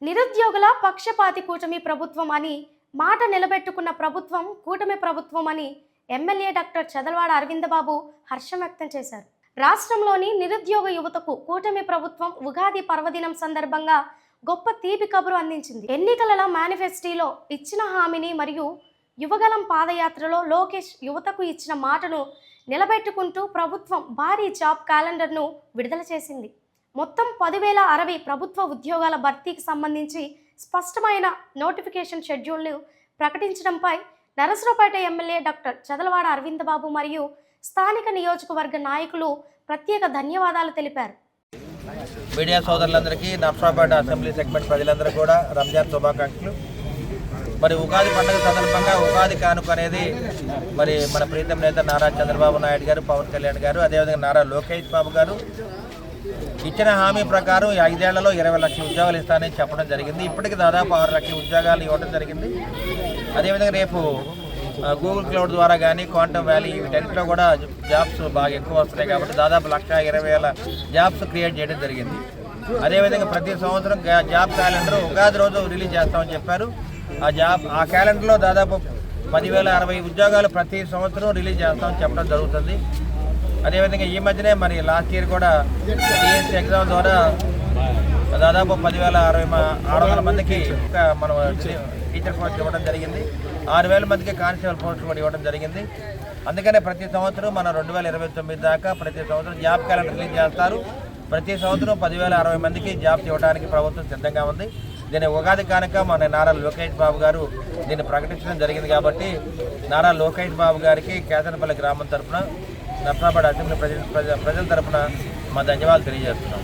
నిరుద్యోగుల పక్షపాతి కూటమి ప్రభుత్వం అని మాట నిలబెట్టుకున్న ప్రభుత్వం కూటమి ప్రభుత్వం అని ఎమ్మెల్యే డాక్టర్ చదలవాడ అరవిందబాబు హర్షం వ్యక్తం చేశారు. రాష్ట్రంలోని నిరుద్యోగ యువతకు కూటమి ప్రభుత్వం ఉగాది పర్వదినం సందర్భంగా గొప్ప తీపి కబురు అందించింది. ఎన్నికల మేనిఫెస్టోలో ఇచ్చిన హామీని మరియు యువగలం పాదయాత్రలో లోకేష్ యువతకు ఇచ్చిన మాటను నిలబెట్టుకుంటూ ప్రభుత్వం భారీ జాబ్ క్యాలెండర్ను విడుదల చేసింది. మొత్తం 10,060 ప్రభుత్వ ఉద్యోగాల భర్తీకి సంబంధించి స్పష్టమైన నోటిఫికేషన్ షెడ్యూల్ను ప్రకటించడంపై నరసరావుపేట ఎమ్మెల్యే డాక్టర్ చదలవాడ అరవిందబాబు మరియు స్థానిక నియోజకవర్గ నాయకులు ప్రత్యేక ధన్యవాదాలు తెలిపారు. మీడియా సోదరులందరికీ నరసరావుపేట అసెంబ్లీ సెగ్మెంట్ ప్రజలందరూ కూడా రంజాన్ శుభాకాంక్షలు. మరి ఉగాది పండుగ సందర్భంగా ఉగాది కానుక అనేది మరి మన ప్రీతం నేత నారా చంద్రబాబు నాయుడు గారు, పవన్ కళ్యాణ్ గారు, అదేవిధంగా నారా లోకేష్ బాబు గారు ఇచ్చిన హామీ ప్రకారం 5 ఏళ్లలో 20 లక్షల ఉద్యోగాలు ఇస్తానని చెప్పడం జరిగింది. ఇప్పటికి దాదాపు 6 లక్షల ఉద్యోగాలు ఇవ్వడం జరిగింది. అదేవిధంగా రేపు గూగుల్ క్లౌడ్ ద్వారా కానీ క్వాంటమ్ వ్యాలీ వీటన్నిటిలో కూడా జాబ్స్ బాగా ఎక్కువ వస్తున్నాయి కాబట్టి దాదాపు 1,20,000 జాబ్స్ క్రియేట్ చేయడం జరిగింది. అదేవిధంగా ప్రతి సంవత్సరం జాబ్ క్యాలెండర్ ఉగాది రోజు రిలీజ్ చేస్తామని చెప్పారు. ఆ క్యాలెండర్లో దాదాపు 10,060 ఉద్యోగాలు ప్రతి సంవత్సరం రిలీజ్ చేస్తామని చెప్పడం జరుగుతుంది. అదేవిధంగా ఈ మధ్యనే మరి లాస్ట్ ఇయర్ కూడా టీఎస్సీ ఎగ్జామ్ ద్వారా దాదాపు 10,600 మందికి మనం టీచర్ పోస్టులు ఇవ్వడం జరిగింది. 6,000 మందికి కానిస్టేబుల్ పోస్టులు కూడా ఇవ్వడం జరిగింది. అందుకనే ప్రతి సంవత్సరం మనం 2029 దాకా ప్రతి సంవత్సరం జాబ్ క్యాలెండర్ రిలీజ్ చేస్తారు. ప్రతి సంవత్సరం 10,060 మందికి జాబ్స్ ఇవ్వడానికి ప్రభుత్వం సిద్ధంగా ఉంది. దీని ఉగాది కానుక మన నారా లోకేష్ బాబు గారు దీన్ని ప్రకటించడం జరిగింది కాబట్టి నారా లోకేష్ బాబు గారికి కేతనపల్లి గ్రామం తరఫున నరసరావుపేట అసెంబ్లీ ప్రజల తరఫున మా ధన్యవాదాలు తెలియజేస్తున్నాం.